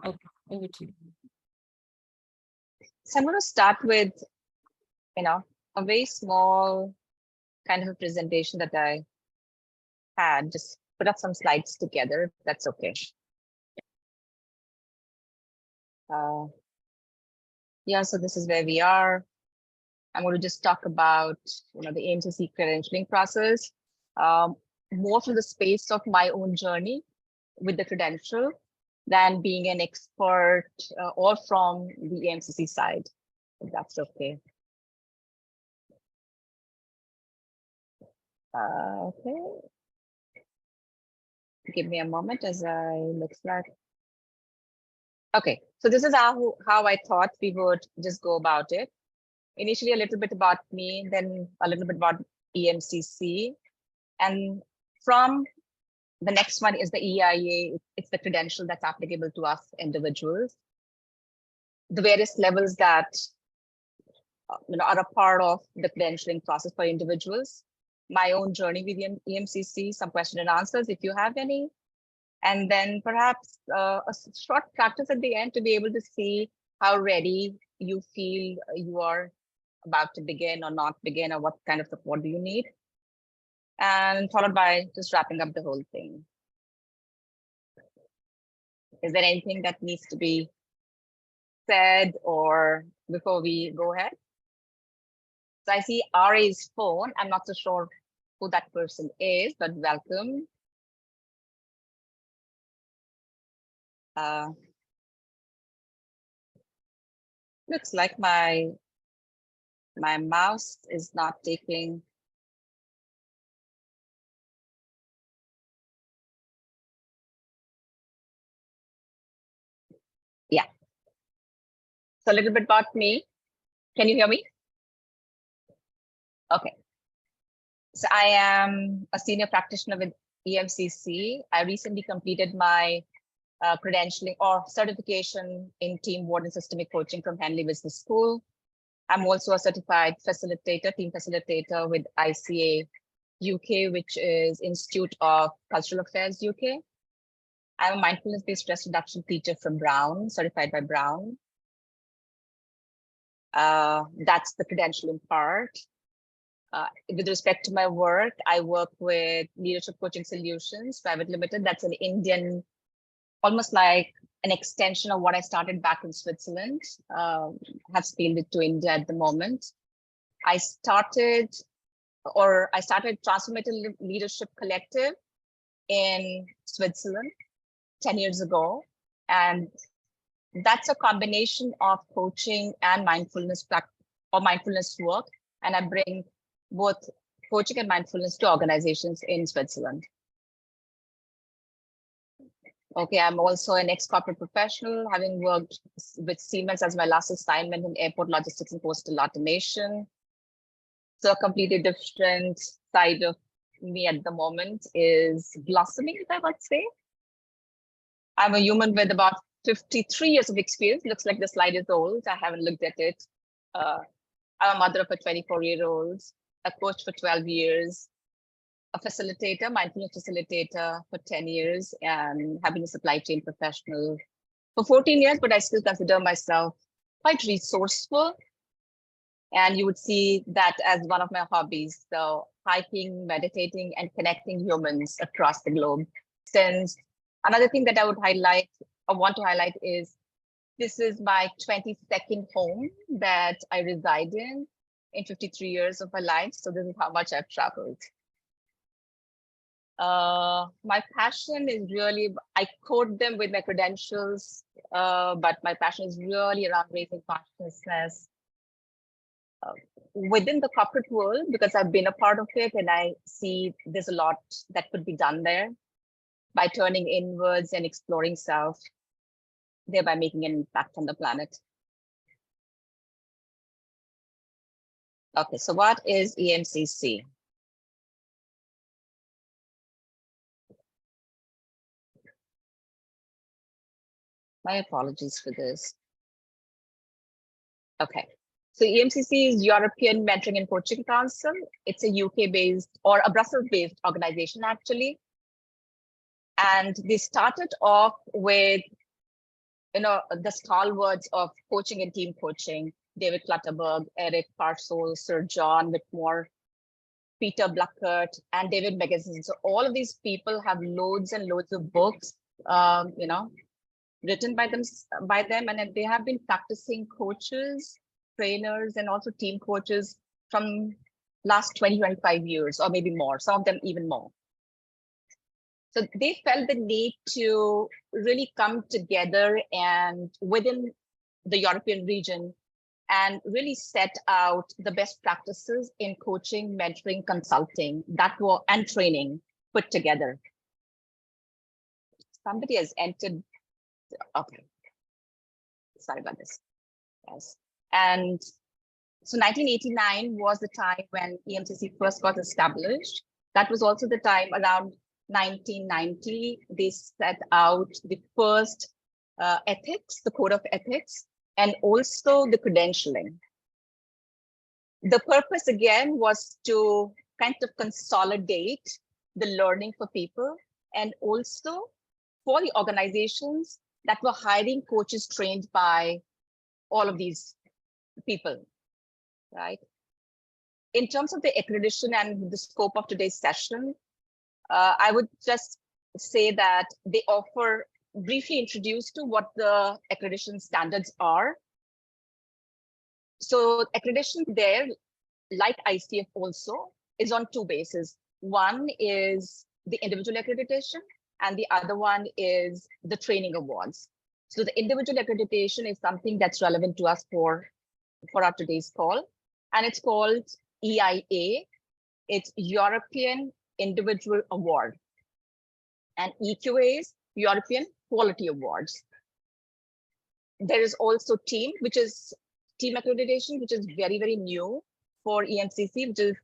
Okay, over to you. So I'm going to start with, a very small kind of a presentation that I had. Just put up some slides together, if that's okay. Yeah, so this is where we are. I'm going to just talk about, the EMCC credentialing process, more from the space of my own journey with the credential than being an expert or from the EMCC side, if that's okay. Okay. Give me a moment as I look back. Okay, so this is how I thought we would just go about it. Initially, a little bit about me, then a little bit about EMCC. And from the next one is the EIA. It's the credential that's applicable to us individuals. The various levels that are a part of the credentialing process for individuals. My own journey with EMCC, some question and answers if you have any. And then perhaps a short practice at the end to be able to see how ready you feel you are about to begin or not begin, or what kind of support do you need. And followed by just wrapping up the whole thing. Is there anything that needs to be said or before we go ahead? So I see RA's phone. I'm not so sure who that person is, but welcome. Looks like my mouse is not taking. Yeah. So a little bit about me. Can you hear me? Okay. So I am a senior practitioner with EMCC. I recently completed my credentialing or certification in team ward and systemic coaching from Henley Business School. I'm also a certified facilitator, team facilitator with ICA UK, which is Institute of Cultural Affairs UK. I'm a mindfulness-based stress reduction teacher from Brown, certified by Brown. That's the credentialing part. With respect to my work, I work with Leadership Coaching Solutions Private Limited. That's an Indian, almost like an extension of what I started back in Switzerland. Have scaled it to India at the moment. I started Transformative Leadership Collective in Switzerland 10 years ago. And that's a combination of coaching and mindfulness work. And I bring both coaching and mindfulness to organizations in Switzerland. Okay, I'm also an ex-corporate professional, having worked with Siemens as my last assignment in airport logistics and postal automation. So a completely different side of me at the moment is blossoming, if I would say. I'm a human with about 53 years of experience. Looks like the slide is old. I haven't looked at it. I'm a mother of a 24-year-old, a coach for 12 years, a facilitator, mindfulness facilitator for 10 years, and have been a supply chain professional for 14 years, but I still consider myself quite resourceful. And you would see that as one of my hobbies. So hiking, meditating, and connecting humans across the globe. Since another thing that I would highlight or want to highlight is this is my 22nd home that I reside in 53 years of my life. So this is how much I've traveled. My passion is really, I code them with my credentials, but my passion is really around raising consciousness within the corporate world, because I've been a part of it and I see there's a lot that could be done there by turning inwards and exploring self, thereby making an impact on the planet. Okay, so what is EMCC? My apologies for this. Okay, so EMCC is European Mentoring and Coaching Council. It's a UK-based or a Brussels-based organization, actually. And they started off with the stalwarts of coaching and team coaching, David Clutterberg, Eric Parsons, Sir John Whitmore, Peter Bluckert, and David Magazine. So all of these people have loads and loads of books, written by them, and they have been practicing coaches, trainers, and also team coaches from last 20, 25 years, or maybe more, some of them even more. So they felt the need to really come together and within the European region and really set out the best practices in coaching, mentoring, consulting and training put together. Somebody has entered. Okay. Sorry about this. Yes. And so 1989 was the time when EMCC first got established. That was also the time around 1990, they set out the first ethics, the code of ethics, and also the credentialing. The purpose again was to kind of consolidate the learning for people and also for the organizations that were hiring coaches trained by all of these people, right? In terms of the accreditation and the scope of today's session, I would just say that they offer briefly introduce to what the accreditation standards are. So accreditation there, like ICF also, is on two bases. One is the individual accreditation, and the other one is the training awards. So the individual accreditation is something that's relevant to us for our today's call, and it's called EIA. It's European Individual Award, and EQA is European Quality Awards. There is also team, which is team accreditation, which is very, very new for EMCC, which is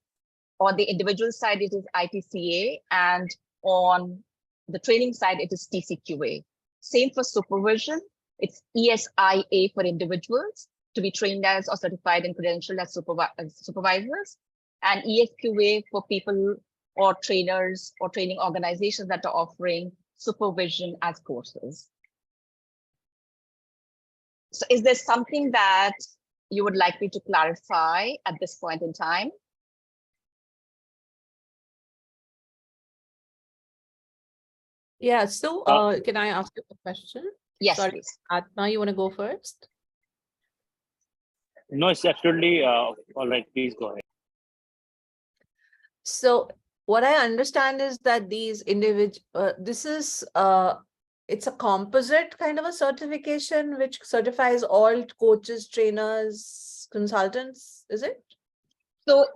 on the individual side, it is ITCA, and on the training side, it is TCQA. Same for supervision, it's ESIA for individuals to be trained as or certified and credentialed as supervisors, and ESQA for people or trainers or training organizations that are offering supervision as courses. So is there something that you would like me to clarify at this point in time? Yeah, so can I ask you a question? Yes, sorry, please. Atma, you want to go first? No, it's absolutely all right. Please go ahead. So what I understand is that these this is it's a composite kind of a certification which certifies all coaches, trainers, consultants, is it? So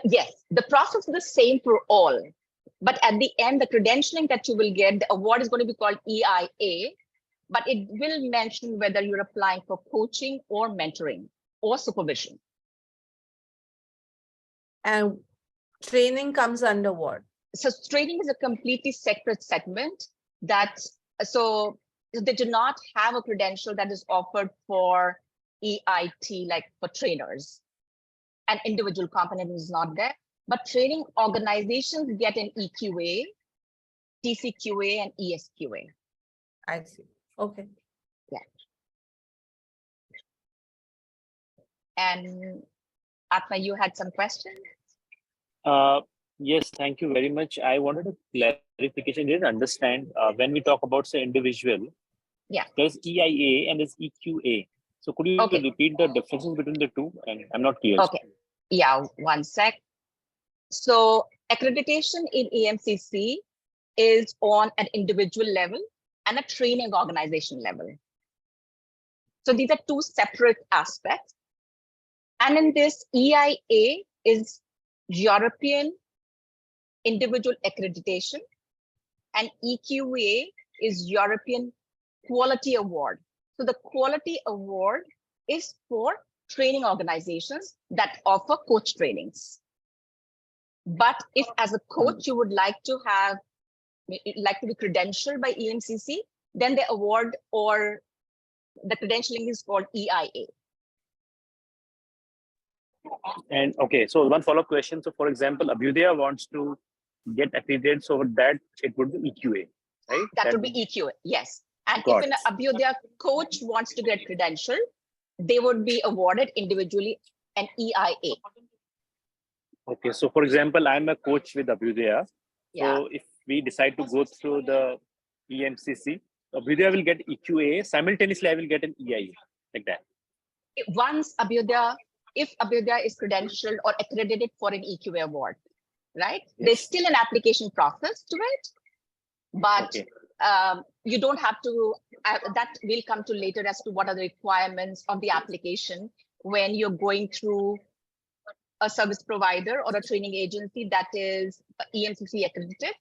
yes, the process is the same for all. But at the end, the credentialing that you will get, the award is going to be called EIA, but it will mention whether you're applying for coaching or mentoring or supervision. And training comes under what? So training is a completely separate segment so they do not have a credential that is offered for EIT, like for trainers. An individual component is not there. But training organizations get an EQA, TCQA, and ESQA. I see. Okay. Yeah. And Atma, you had some questions? Yes, thank you very much. I wanted a clarification. I didn't understand when we talk about say individual. Yeah. There's EIA and there's EQA. So could you repeat the differences between the two? And I'm not clear. Okay. Yeah, one sec. So accreditation in EMCC is on an individual level and a training organization level. So these are two separate aspects. And in this, EIA is European Individual Accreditation, and EQA is European Quality Award. So the Quality Award is for training organizations that offer coach trainings. But if as a coach, you would like to be credentialed by EMCC, then the award or the credentialing is called EIA. And okay, so one follow-up question. So for example, Abhyudaya wants to get accredited, so that it would be EQA, right? That would be EQA, yes. And Got if an it. Abhyodaya coach wants to get credentialed, they would be awarded individually an EIA. Okay, so for example, I'm a coach with Abhyodaya. Yeah. So if we decide to go through the EMCC, Abhyodaya will get EQA. Simultaneously, I will get an EIA, like that. Once Abhyodaya, if Abhyodaya is credentialed or accredited for an EQA award, right? Yes. There's still an application process to it, but Okay. You don't have to, that will come to later as to what are the requirements of the application when you're going through a service provider or a training agency that is EMCC accredited,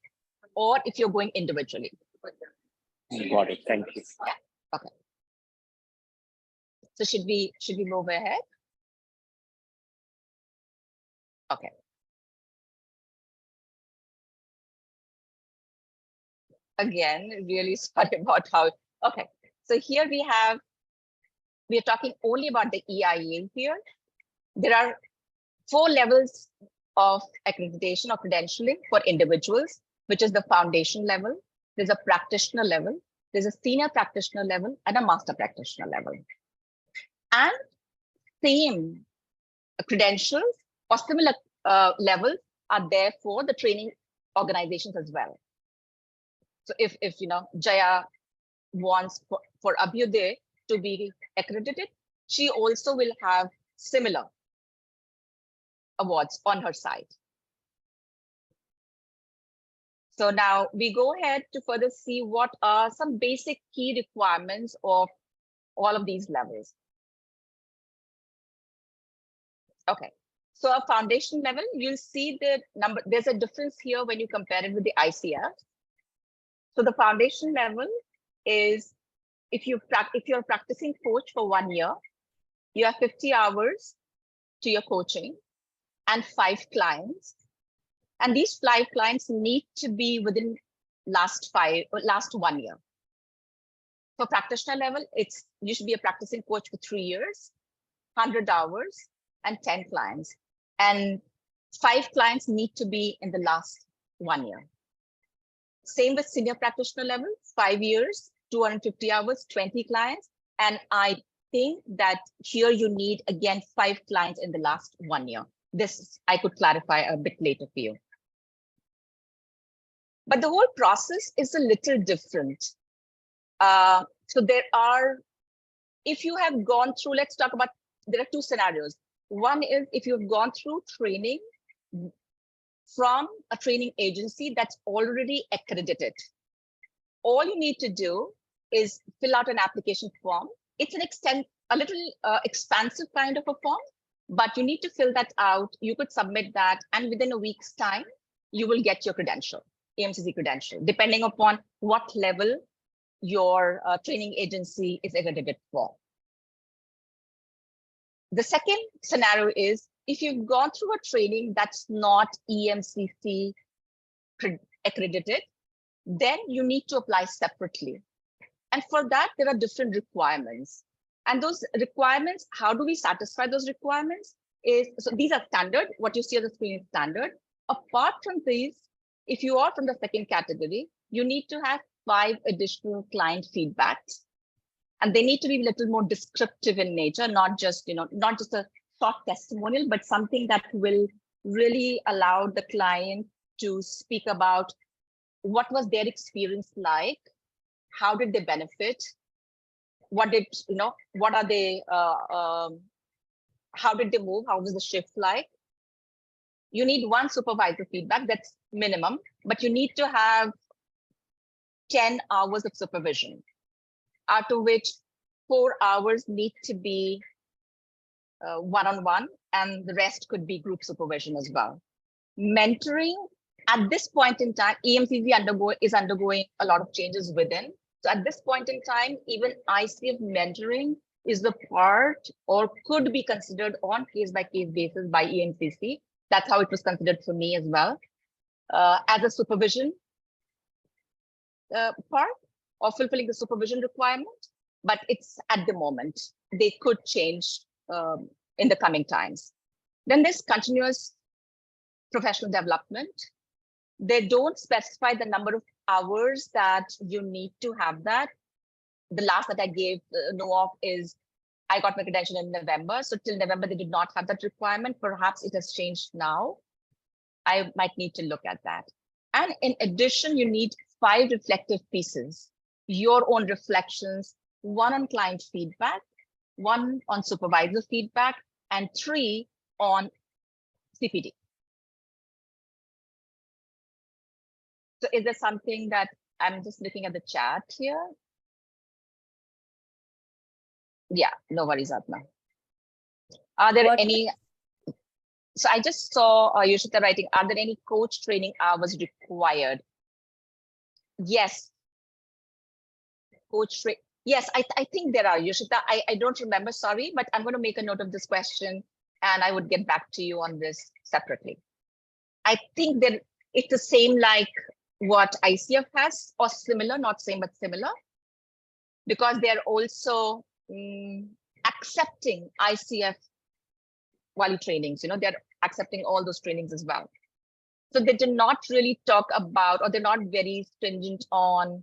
or if you're going individually. Got it. Thank you. Yeah. Okay. So should we move ahead? Okay. Again, really sorry about how. Okay. So here we are talking only about the EIA here. There are 4 levels of accreditation or credentialing for individuals, which is the foundation level. There's a practitioner level, there's a senior practitioner level, and a master practitioner level. And same credentials or similar levels are there for the training organizations as well. So if Jaya wants for Abhyodaya to be accredited, she also will have similar awards on her side. So now we go ahead to further see what are some basic key requirements of all of these levels. Okay, so a foundation level, you'll see the number, there's a difference here when you compare it with the ICF. So the foundation level is if you're a practicing coach for 1 year, you have 50 hours to your coaching and 5 clients. And these 5 clients need to be within last 1 year. For practitioner level, you should be a practicing coach for 3 years, 100 hours, and 10 clients. And 5 clients need to be in the last 1 year. Same with senior practitioner level, 5 years, 250 hours, 20 clients. And I think that here you need, again, 5 clients in the last 1 year. This I could clarify a bit later for you. But the whole process is a little different. So there are, if you have gone through, let's talk about, there are 2 scenarios. One is if you've gone through training from a training agency that's already accredited. All you need to do is fill out an application form. It's a little expansive kind of a form, but you need to fill that out. You could submit that, and within a week's time, you will get your credential, EMCC credential, depending upon what level your training agency is accredited for. The second scenario is if you've gone through a training that's not EMCC accredited, then you need to apply separately. And for that, there are different requirements. And those requirements, how do we satisfy those requirements? So these are standard. What you see on the screen is standard. Apart from these, if you are from the second category, you need to have 5 additional client feedbacks. And they need to be a little more descriptive in nature, not just a short testimonial, but something that will really allow the client to speak about what was their experience like, how did they benefit, what are they, how did they move, how was the shift like. You need 1 supervisor feedback, that's minimum, but you need to have 10 hours of supervision, out of which 4 hours need to be one-on-one, and the rest could be group supervision as well. Mentoring, at this point in time, EMCC is undergoing a lot of changes within. So at this point in time, even ICF mentoring is the part or could be considered on case-by-case basis by EMCC. That's how it was considered for me as well, as a supervision part of fulfilling the supervision requirement. But it's at the moment, they could change in the coming times. Then there's continuous professional development. They don't specify the number of hours that you need to have that, the last that I gave know of is I got my credential in November. So till November, they did not have that requirement. Perhaps it has changed now. I might need to look at that. And in addition, you need 5 reflective pieces, your own reflections, 1 on client feedback, 1 on supervisor feedback, and 3 on CPD. So is there something that I'm just looking at the chat here? Yeah, no worries, Atma. Are there any? So I just saw Yoshita writing, are there any coach training hours required? Yes. Yes, I think there are, Yoshita. I don't remember, sorry, but I'm going to make a note of this question and I would get back to you on this separately. I think that it's the same like what ICF has, or similar, not same, but similar, because they're also accepting ICF value trainings, they're accepting all those trainings as well. So they do not really talk about, or they're not very stringent on,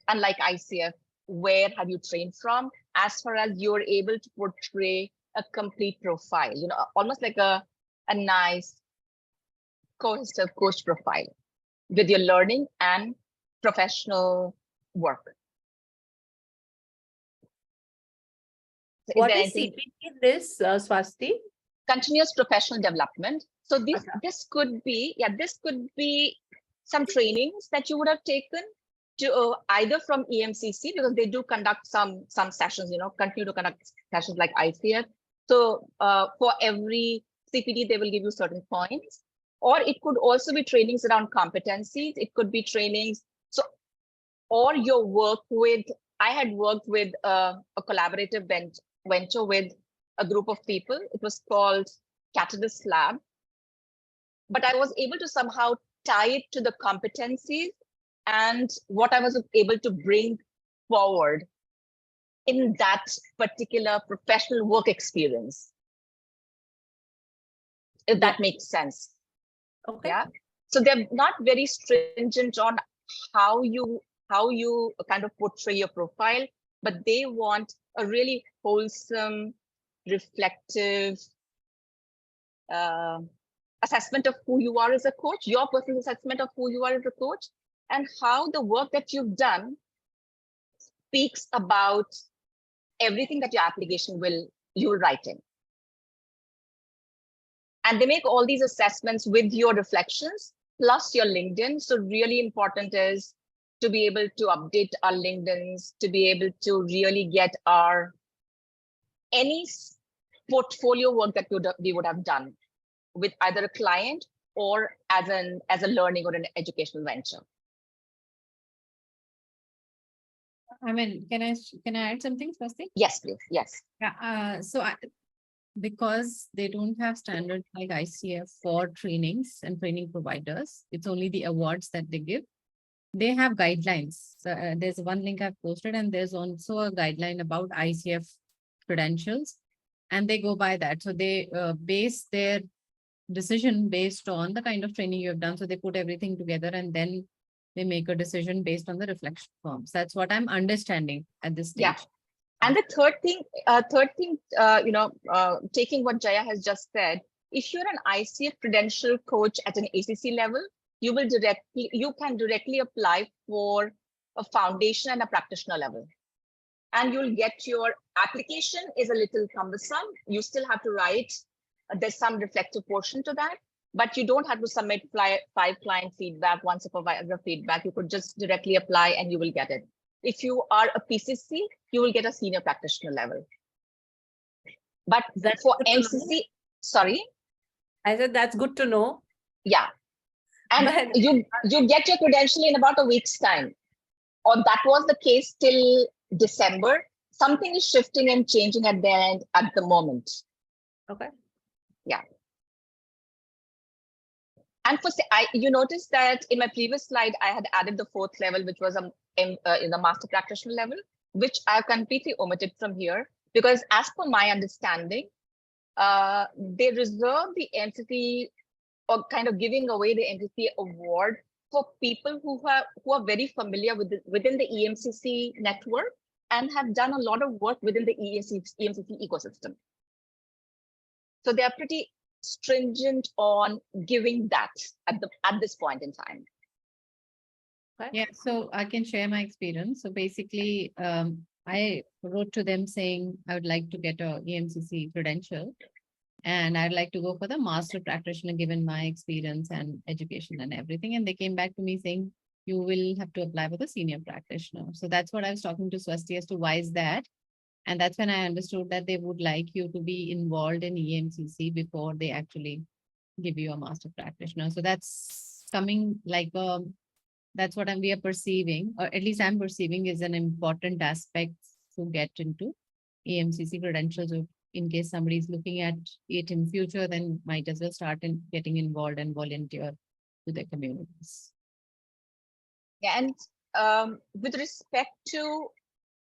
unlike ICF, where have you trained from, as far as you're able to portray a complete profile, almost like a nice cohesive coach profile with your learning and professional work. So what is CPD in this, Swasti? Continuous professional development. So this could be, this could be some trainings that you would have taken to either from EMCC, because they do conduct some sessions, continue to conduct sessions like ICF. So for every CPD, they will give you certain points, or it could also be trainings around competencies. It could be trainings. So, or your work with, I had worked with a collaborative venture with a group of people. It was called Catalyst Lab, but I was able to somehow tie it to the competencies and what I was able to bring forward in that particular professional work experience, if that makes sense. Okay. Yeah. So they're not very stringent on how you kind of portray your profile, but they want a really wholesome, reflective assessment of who you are as a coach, your personal assessment of who you are as a coach, and how the work that you've done speaks about everything that your application you'll write in. And they make all these assessments with your reflections plus your LinkedIn. So really important is to be able to update our LinkedIns, to be able to really get any portfolio work that we would have done with either a client or as a learning or an educational venture. I mean, can I add something, Swasti? Yes, please. Yes. Yeah. Because they don't have standards like ICF for trainings and training providers, it's only the awards that they give. They have guidelines. There's one link I've posted, and there's also a guideline about ICF credentials, and they go by that. So they base their decision based on the kind of training you have done. So they put everything together and then they make a decision based on the reflection forms. That's what I'm understanding at this stage. Yeah. And the third thing, taking what Jaya has just said, if you're an ICF credential coach at an ACC level, you can directly apply for a foundation and a practitioner level. And you'll get your application is a little cumbersome. You still have to write. There's some reflective portion to that, but you don't have to submit 5 client feedback, 1 supervisor feedback. You could just directly apply and you will get it. If you are a PCC, you will get a senior practitioner level. But That's for MCC, sorry? I said that's good to know. Yeah. And But you get your credential in about a week's time. Or that was the case till December. Something is shifting and changing at the end at the moment. okay. Yeah. And you noticed that in my previous slide, I had added the 4th level, which was in the master practitioner level, which I completely omitted from here, because as per my understanding, they reserve the entity or kind of giving away the entity award for people who are very familiar with within the EMCC network and have done a lot of work within the EMCC ecosystem. So they are pretty stringent on giving that at this point in time. Yeah, so I can share my experience. So basically, I wrote to them saying I would like to get a EMCC credential, and I'd like to go for the master practitioner given my experience and education and everything. And they came back to me saying, you will have to apply for the senior practitioner. So that's what I was talking to Swasti as to why is that. And that's when I understood that they would like you to be involved in EMCC before they actually give you a master practitioner. So that's coming like that's what we are perceiving, or at least I'm perceiving, is an important aspect to get into EMCC credentials. In case somebody is looking at it in future, then might as well start in getting involved and volunteer to their communities. Yeah, and with respect to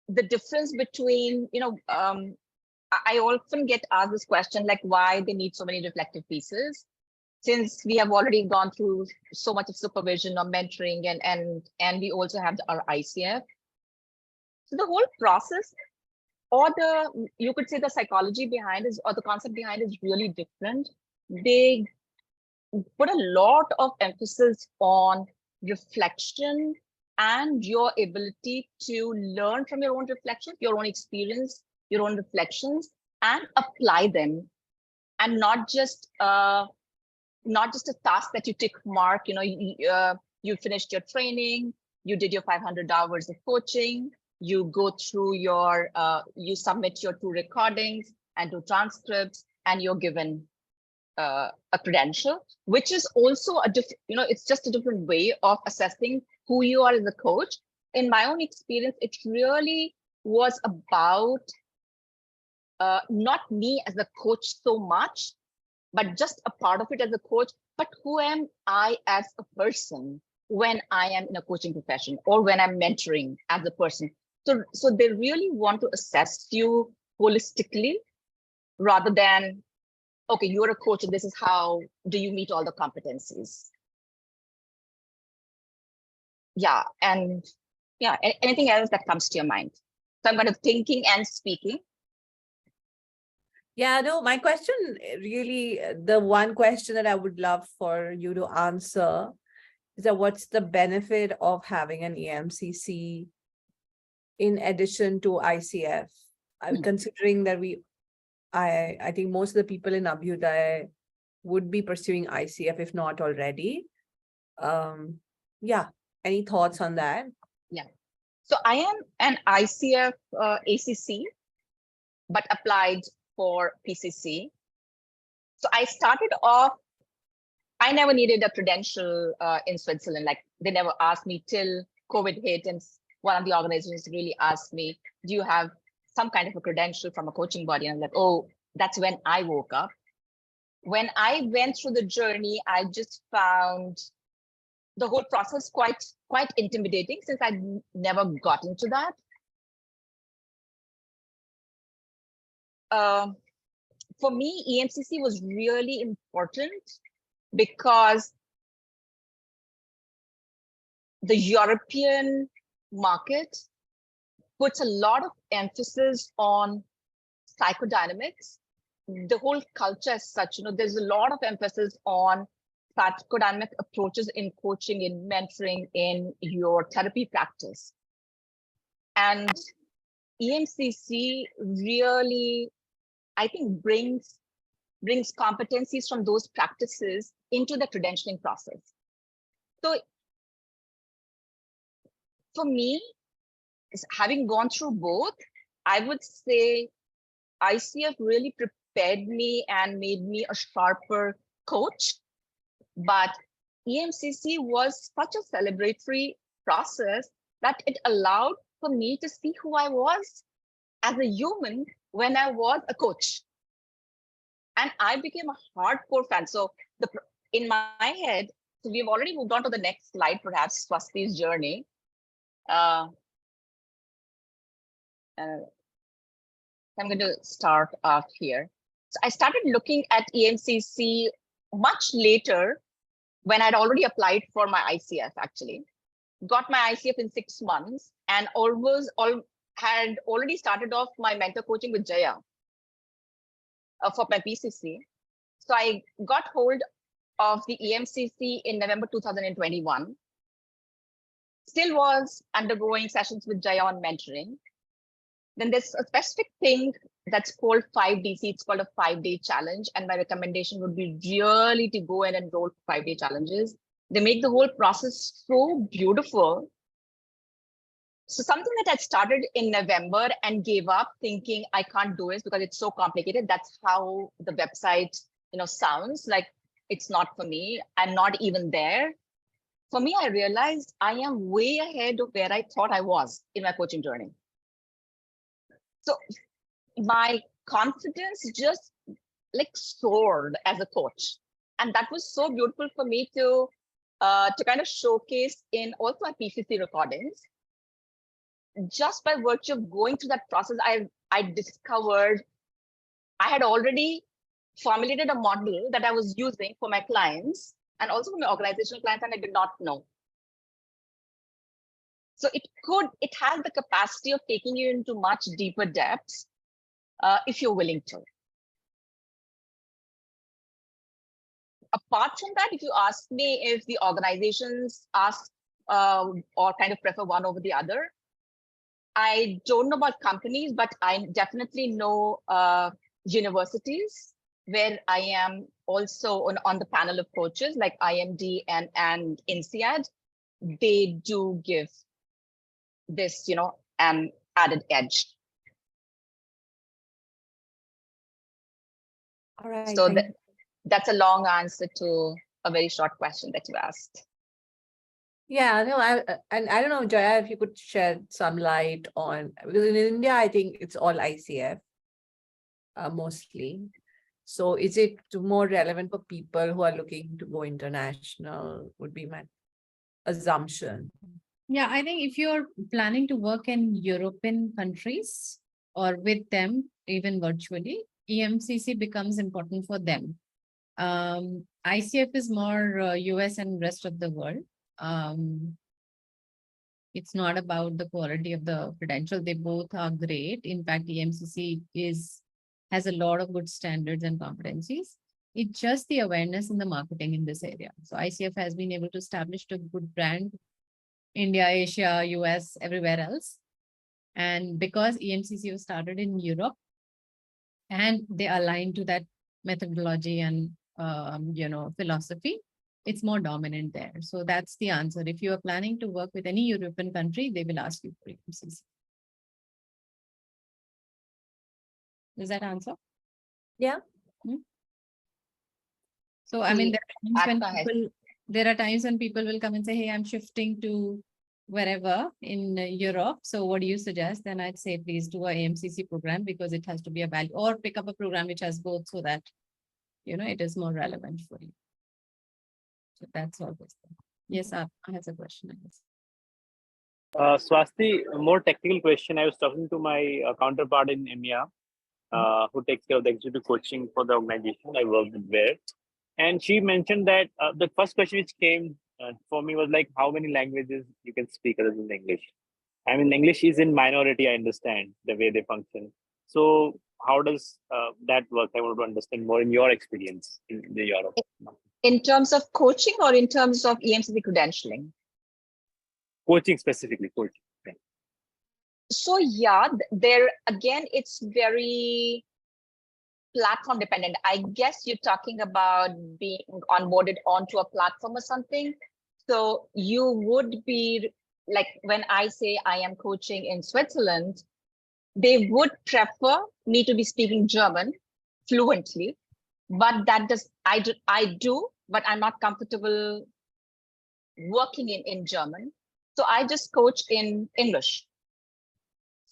the difference between, I often get asked this question, like why they need so many reflective pieces, since we have already gone through so much of supervision or mentoring, and we also have our ICF. So the whole process, or you could say the psychology behind it, or the concept behind it, is really different. They put a lot of emphasis on reflection and your ability to learn from your own reflections, your own experience, your own reflections, and apply them, and not just a task that you tick mark. You finished your training, you did your 500 hours of coaching, you go through you submit your 2 recordings and 2 transcripts, and you're given a credential, which is also a different, it's just a different way of assessing who you are as a coach. In my own experience, it really was about not me as a coach so much, but just a part of it as a coach. But who am I as a person when I am in a coaching profession, or when I'm mentoring as a person? So they really want to assess you holistically, rather than, okay, you're a coach and this is how do you meet all the competencies. Yeah, and yeah, anything else that comes to your mind? So I'm kind of thinking and speaking. Yeah, no, my question really, the one question that I would love for you to answer is that what's the benefit of having an EMCC in addition to ICF? I'm considering that I think most of the people in Abhyuday would be pursuing ICF, if not already. Yeah, any thoughts on that? Yeah, so I am an ICF ACC, but applied for PCC. So I started off, I never needed a credential in Switzerland. Like, they never asked me till COVID hit, and one of the organizations really asked me, do you have some kind of a credential from a coaching body? And I'm like, oh, that's when I woke up. When I went through the journey, I just found the whole process quite intimidating, since I'd never got into that. For me, EMCC was really important because the European market puts a lot of emphasis on psychodynamics. The whole culture as such, there's a lot of emphasis on psychodynamic approaches in coaching, in mentoring, in your therapy practice. And EMCC really, I think, brings competencies from those practices into the credentialing process. So for me, having gone through both, I would say ICF really prepared me and made me a sharper coach. But EMCC was such a celebratory process that it allowed for me to see who I was as a human when I was a coach. And I became a hardcore fan. So in my head, so we've already moved on to the next slide, perhaps, Swasti's journey. I'm going to start off here. So I started looking at EMCC much later, when I'd already applied for my ICF, actually. Got my ICF in 6 months, and had already started off my mentor coaching with Jaya for my PCC. So I got hold of the EMCC in November 2021. Still was undergoing sessions with Jaya on mentoring. Then there's a specific thing that's called 5DC. It's called a 5-day challenge. And my recommendation would be really to go and enroll for 5-day challenges. They make the whole process so beautiful. So something that I started in November and gave up thinking I can't do it because it's so complicated. That's how the website, sounds like it's not for me. I'm not even there. For me, I realized I am way ahead of where I thought I was in my coaching journey. So my confidence just soared as a coach. And that was so beautiful for me to kind of showcase in also my PCC recordings. Just by virtue of going through that process, I discovered I had already formulated a model that I was using for my clients and also for my organizational clients, and I did not know. So it has the capacity of taking you into much deeper depths if you're willing to. Apart from that, if you ask me if the organizations ask or kind of prefer one over the other, I don't know about companies, but I definitely know universities where I am also on the panel of coaches like IMD and INSEAD. They do give this, added edge. All right. So that's a long answer to a very short question that you asked. Yeah, no, I don't know, Jaya, if you could shed some light on, because in India, I think it's all ICF mostly. So is it more relevant for people who are looking to go international, would be my assumption. Yeah, I think if you're planning to work in European countries or with them, even virtually, EMCC becomes important for them. ICF is more US and rest of the world. It's not about the quality of the credential. They both are great. In fact, EMCC has a lot of good standards and competencies. It's just the awareness and the marketing in this area. So ICF has been able to establish a good brand, India, Asia, US, everywhere else. And because EMCC was started in Europe and they align to that methodology and philosophy, it's more dominant there. So that's the answer. If you are planning to work with any European country, they will ask you for EMCC. Does that answer? Yeah. So, I mean, there are times when people will come and say, hey, I'm shifting to wherever in Europe. So what do you suggest? Then I'd say, please do a AMCC program because it has to be a value, or pick up a program which has both so that, it is more relevant for you. So that's all this thing. Yes, I have a question. Swasti, a more technical question. I was talking to my counterpart in EMEA, who takes care of the executive coaching for the organization I work with there. And she mentioned that the first question which came for me was like, how many languages you can speak other than English? I mean, English is in minority, I understand the way they function. So how does that work? I want to understand more in your experience in Europe. In terms of coaching or in terms of EMCC credentialing? Coaching specifically, coaching. Okay. So yeah, there again, it's very platform dependent. I guess you're talking about being onboarded onto a platform or something. So you would be like, when I say I am coaching in Switzerland, they would prefer me to be speaking German fluently, but I do, but I'm not comfortable working in German. So I just coach in English.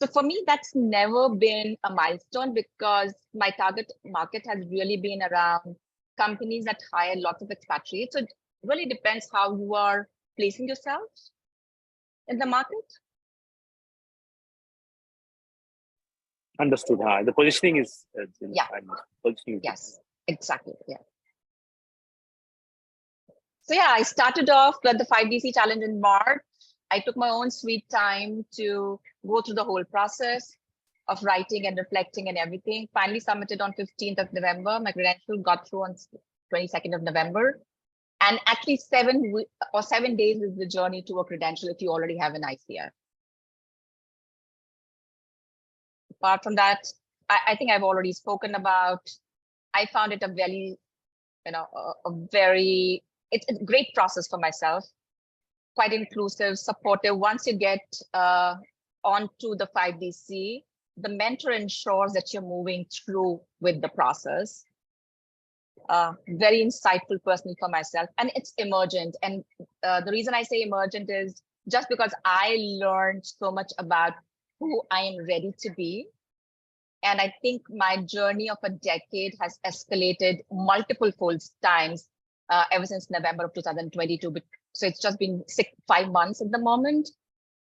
So for me, that's never been a milestone because my target market has really been around companies that hire lots of expatriates. So it really depends how you are placing yourself in the market. Understood. The positioning is yeah. Positioning yes, exactly. Yeah. So yeah, I started off with the 5DC challenge in March. I took my own sweet time to go through the whole process of writing and reflecting and everything. Finally submitted on 15th of November. My credential got through on 22nd of November. And actually 7 days is the journey to a credential if you already have an ICF. Apart from that, I think I've already spoken about, I found it a very, it's a great process for myself, quite inclusive, supportive. Once you get onto the 5DC, the mentor ensures that you're moving through with the process. Very insightful personally for myself, and it's emergent. And the reason I say emergent is just because I learned so much about who I am ready to be. And I think my journey of a decade has escalated multiple times ever since November of 2022. So it's just been 5 months at the moment.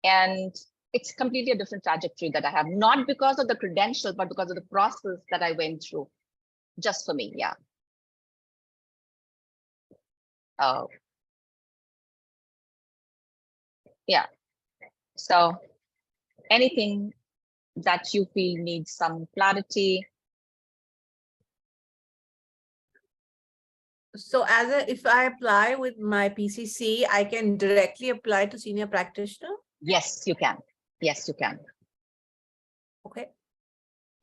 And it's completely a different trajectory that I have, not because of the credential, but because of the process that I went through, just for me, yeah. Yeah, so anything that you feel needs some clarity. So if I apply with my PCC, I can directly apply to senior practitioner? Yes, you can. Yes, you can. Okay.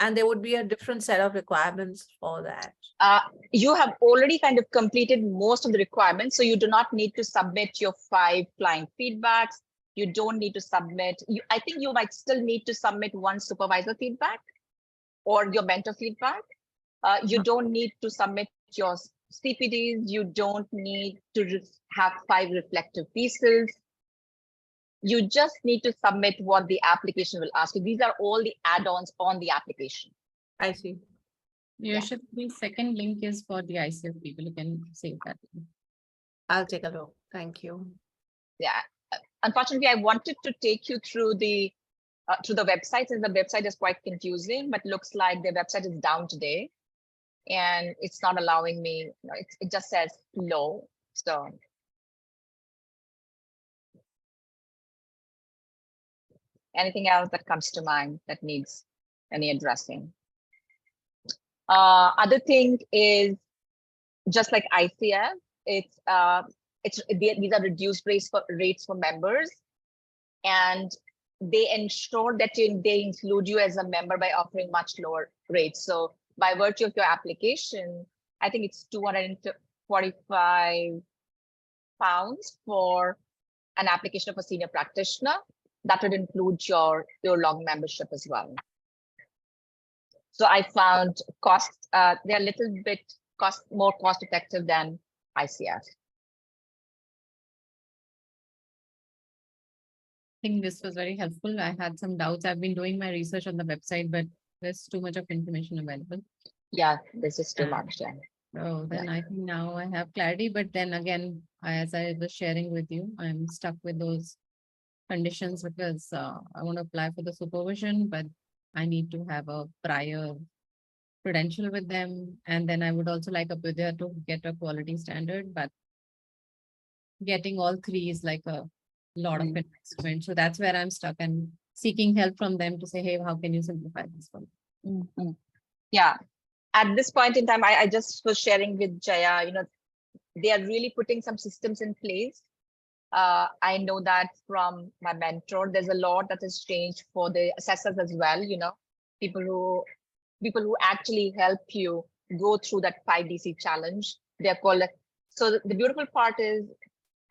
And there would be a different set of requirements for that. You have already kind of completed most of the requirements, so you do not need to submit your 5 client feedbacks. You don't need to submit. I think you might still need to submit 1 supervisor feedback or your mentor feedback. You don't need to submit your CPDs. You don't need to have 5 reflective pieces. You just need to submit what the application will ask you. These are all the add-ons on the application. I see. Yeah. The second link is for the ICF people. You can save that. I'll take a look. Thank you. Yeah. Unfortunately, I wanted to take you through the website, and the website is quite confusing, but looks like the website is down today, and it's not allowing me. It just says low. So anything else that comes to mind that needs any addressing? Other thing is just like ICF, these are reduced rates for members, and they ensure that they include you as a member by offering much lower rates. So by virtue of your application, I think it's £245 for an application of a senior practitioner. That would include your long membership as well. So I found costs, they're a little bit more cost effective than ICF. I think this was very helpful. I had some doubts. I've been doing my research on the website, but there's too much of information available. Yeah, this is too much. Yeah. So then I think now I have clarity, but then again, as I was sharing with you, I'm stuck with those conditions because I want to apply for the supervision, but I need to have a prior credential with them. And then I would also like Abhyudaya to get a quality standard, but getting all 3 is like a lot of investment. So that's where I'm stuck and seeking help from them to say, hey, how can you simplify this for me? Yeah. At this point in time, I just was sharing with Jaya, they are really putting some systems in place. I know that from my mentor, there's a lot that has changed for the assessors as well, people who actually help you go through that 5DC challenge. They're called, so the beautiful part is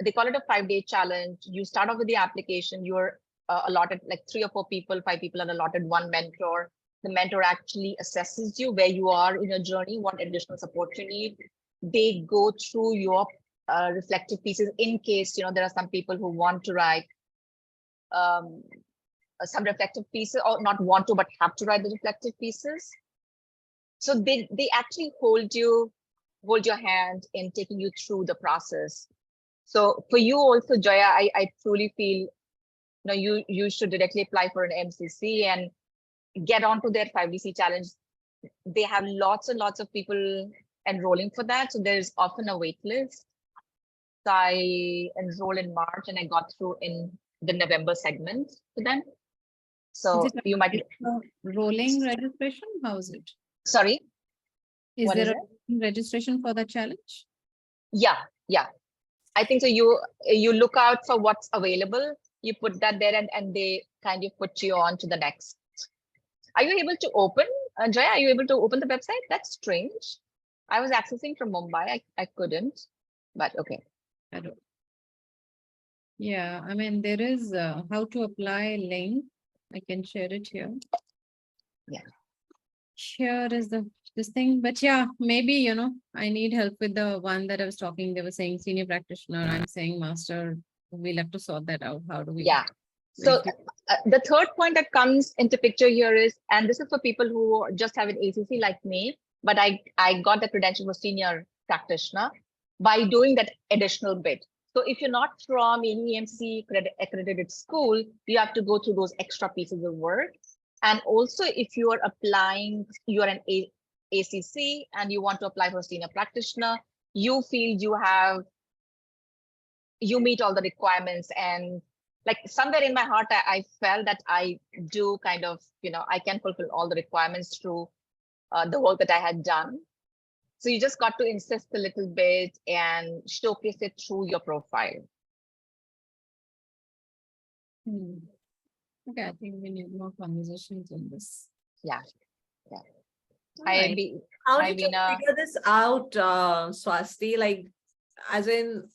they call it a 5-day challenge. You start off with the application, you're allotted like 3 or 4 people, 5 people are allotted 1 mentor. The mentor actually assesses you where you are in your journey, what additional support you need. They go through your reflective pieces in case, there are some people who want to write some reflective pieces, or not want to, but have to write the reflective pieces. So they actually hold your hand in taking you through the process. So for you also, Jaya, I truly feel you should directly apply for an EMCC and get onto their 5DC challenge. They have lots and lots of people enrolling for that. So there's often a wait list. So I enrolled in March and I got through in the November segment to them. Is So it you might, rolling registration? How is it? sorry, Is What there is a rolling registration for the challenge? yeah. I think so. You look out for what's available, you put that there, and they kind of put you on to the next. Are you able to open, Jaya? Are you able to open the website? That's strange. I was accessing from Mumbai. I couldn't, but okay. I don't. Yeah, I mean, there is how to apply link. I can share it here. Yeah. Here is this thing, but yeah, maybe, you know, I need help with the one that I was talking. They were saying senior practitioner. I'm saying master. We'll have to sort that out. How do we? Yeah. So the third point that comes into picture here is, and this is for people who just have an ACC like me, but I got the credential for senior practitioner by doing that additional bit. So if you're not from any EMCC accredited school, you have to go through those extra pieces of work. And also if you are applying, you're an ACC and you want to apply for a senior practitioner, you feel you meet all the requirements, and like somewhere in my heart, I felt that I do kind of, you know, I can fulfill all the requirements through the work that I had done. So you just got to insist a little bit and showcase it through your profile. Okay, I think we need more conversations on this. Yeah. Alright. How I did you mean, figure this out, Swasti? Like, as in,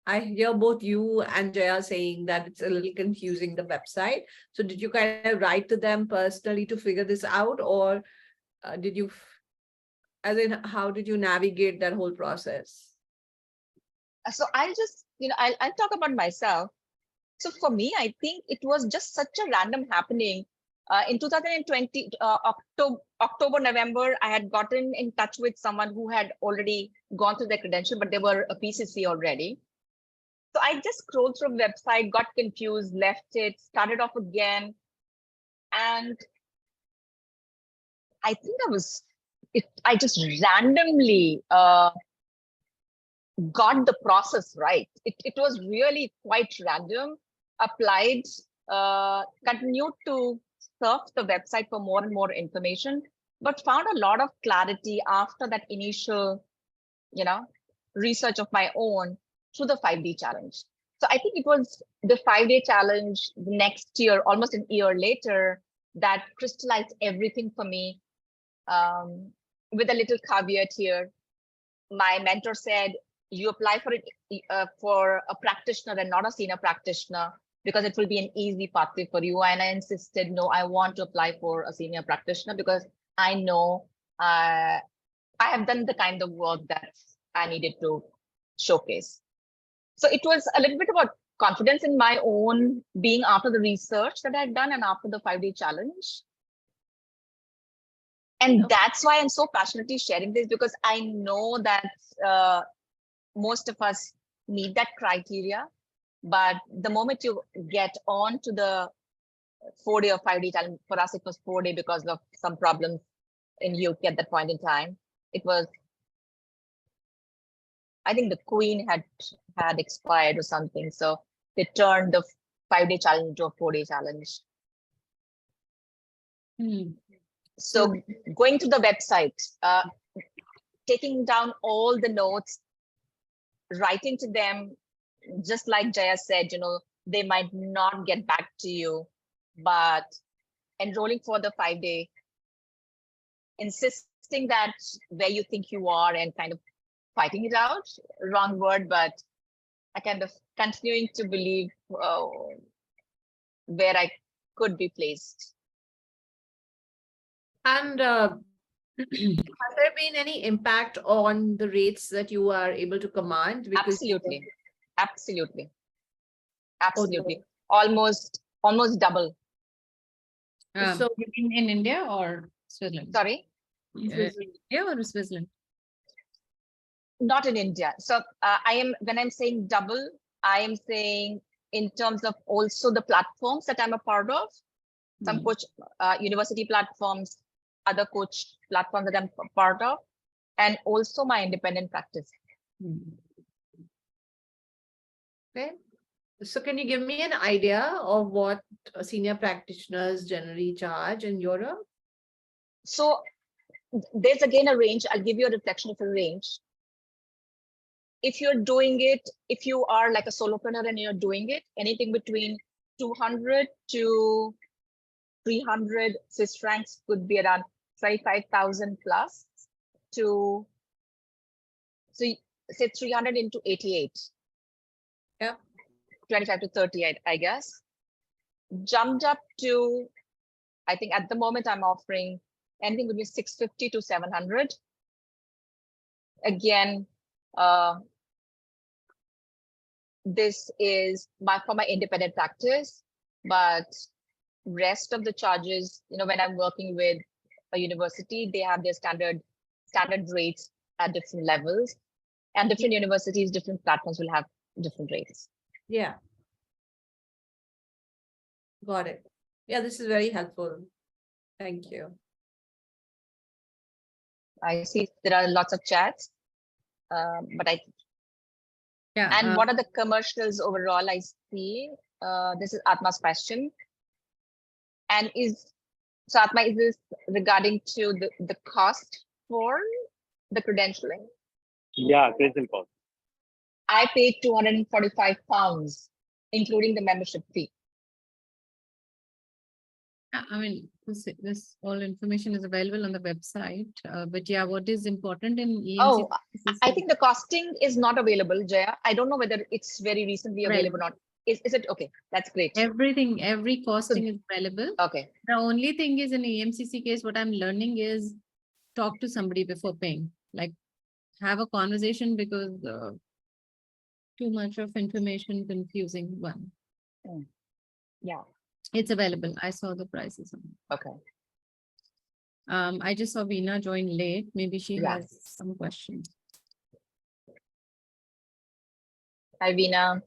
I hear both you and Jaya saying that it's a little confusing, the website. So did you kind of write to them personally to figure this out, or did you, as in, how did you navigate that whole process? So I'll just, you know, I'll talk about myself. So for me, I think it was just such a random happening. In 2020, October, November, I had gotten in touch with someone who had already gone through their credential, but they were a PCC already. So I just scrolled through the website, got confused, left it, started off again. And I think I just randomly got the process right. It was really quite random. Applied, continued to surf the website for more and more information, but found a lot of clarity after that initial, you know, research of my own through the 5-day challenge. So I think it was the 5-day challenge the next year, almost a year later, that crystallized everything for me. With a little caveat here, my mentor said, you apply for it for a practitioner and not a senior practitioner, because it will be an easy pathway for you. And I insisted, no, I want to apply for a senior practitioner because I know I have done the kind of work that I needed to showcase. So it was a little bit about confidence in my own being after the research that I had done and after the 5-day challenge. And that's why I'm so passionately sharing this, because I know that most of us meet that criteria. But the moment you get on to the 4-day or 5-day challenge, for us, it was 4-day because of some problems in UK at that point in time. It was, I think the Queen had expired or something. So they turned the 5-day challenge into a 4-day challenge. So going to the website, taking down all the notes, writing to them, just like Jaya said, you know, they might not get back to you, but enrolling for the 5-day, insisting that where you think you are and kind of fighting it out, wrong word, but I kind of continuing to believe where I could be placed. And has there been any impact on the rates that you are able to command? Because Absolutely. Almost double. So in India or Switzerland? Sorry? India or Switzerland? Not in India. So when I'm saying double, I am saying in terms of also the platforms that I'm a part of, some coach university platforms, other coach platforms that I'm a part of, and also my independent practice. Okay, So can you give me an idea of what senior practitioners generally charge in Europe? So there's again a range. I'll give you a reflection of a range. If you're doing it, if you are like a solopreneur and you're doing it, anything between 200 to 300 Swiss francs could be around 25,000 plus to, so say 300 into 88. Yeah. 25 to 38, I guess. Jumped up to, I think at the moment I'm offering anything between 650 to 700. Again, this is for my independent practice, but rest of the charges, you know, when I'm working with a university, they have their standard rates at different levels, and different universities, different platforms will have different rates. Yeah. Got it. Yeah, this is very helpful. Thank you. I see there are lots of chats, but Yeah. and what are the commercials overall? I see this is Atma's question. And so Atma, is this regarding to the cost for the credentialing? Yeah, credential cost. I paid £245, including the membership fee. I mean, this all information is available on the website, but yeah, what is important in EMCC? Oh, I think the costing is not available, Jaya. I don't know whether it's very recently available or not. Is it okay? That's great. Every costing is available. Okay. The only thing is in EMCC case, what I'm learning is talk to somebody before paying, like have a conversation, because too much of information confusing one. Yeah. It's available. I saw the prices. Okay. I just saw Veena join late. Maybe she has some questions. Hi, Veena.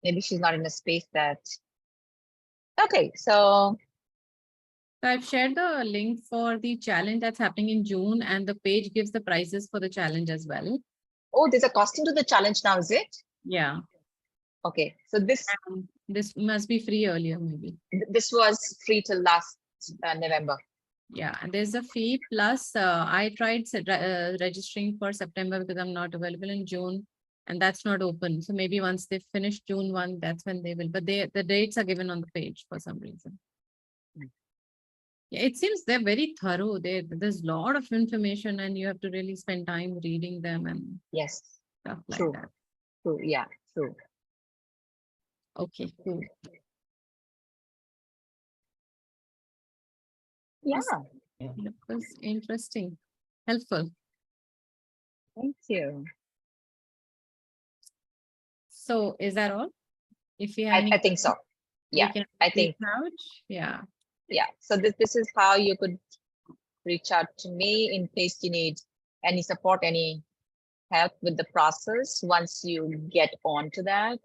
Maybe she's not in a space that. Okay, so I've shared the link for the challenge that's happening in June, and the page gives the prices for the challenge as well. Oh, there's a costing to the challenge now, is it? Yeah. Okay, so this must be free earlier, maybe. This was free till last November. Yeah, and there's a fee plus I tried registering for September because I'm not available in June, and that's not open. So maybe once they finish June 1, that's when they will. But the dates are given on the page for some reason. Yeah, it seems they're very thorough. There's a lot of information, and you have to really spend time reading them and stuff like that. True. Yeah, true. Okay, cool. Yeah. That was interesting, helpful. Thank you. So is that all? If you have I think so. Yeah, I think. Yeah. Yeah. So this is how you could reach out to me in case you need any support, any help with the process once you get on to that.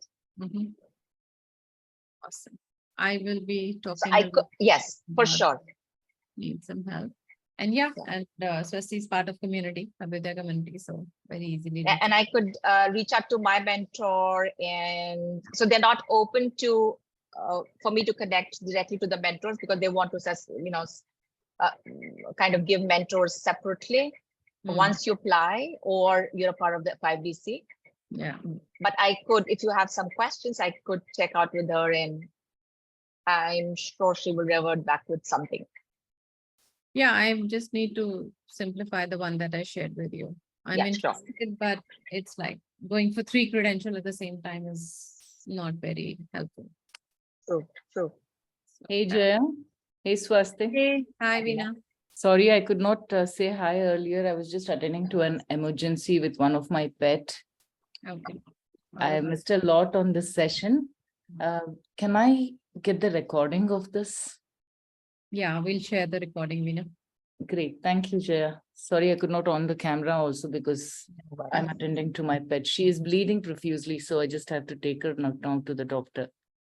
Awesome. I will be talking. So yes, for sure. Need some help. And and Swasti is part of community, Abhyudaya community, so very easily. And I could reach out to my mentor, and so they're not open to for me to connect directly to the mentors because they want to, kind of give mentors separately once you apply or you're a part of the 5DC. Yeah. But I could, if you have some questions, I could check out with her, and I'm sure she will revert back with something. Yeah, I just need to simplify the one that I shared with you. I'm interested, but it's like going for 3 credentials at the same time is not very helpful. True. So, hey, Jaya. Hey, Swasti. Hey, hi, Veena. Sorry, I could not say hi earlier. I was just attending to an emergency with one of my pet. Okay. I missed a lot on this session. Can I get the recording of this? Yeah, we'll share the recording, Veena. Great. Thank you, Jaya. Sorry, I could not on the camera also because I'm attending to my pet. She is bleeding profusely, so I just have to take her now to the doctor.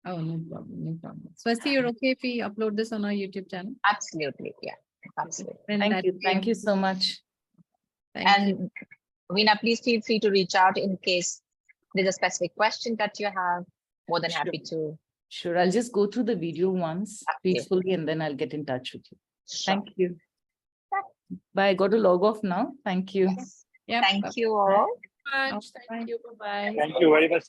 Oh, no problem, no problem. Swasti, you're okay if we upload this on our YouTube channel? Absolutely. Yeah, absolutely. Then Thank that you. way- Thank you so much. Thank you. And Veena, please feel free to reach out in case there's a specific question that you have. More than happy to. Sure. I'll just go through the video once Absolutely. peacefully and then I'll get in touch with you. Sure. Thank you. Bye. I got to log off now. Thank you. Yes. Yep. Thank you all. Much. Bye. Thank you. Bye-bye. Thank you very much.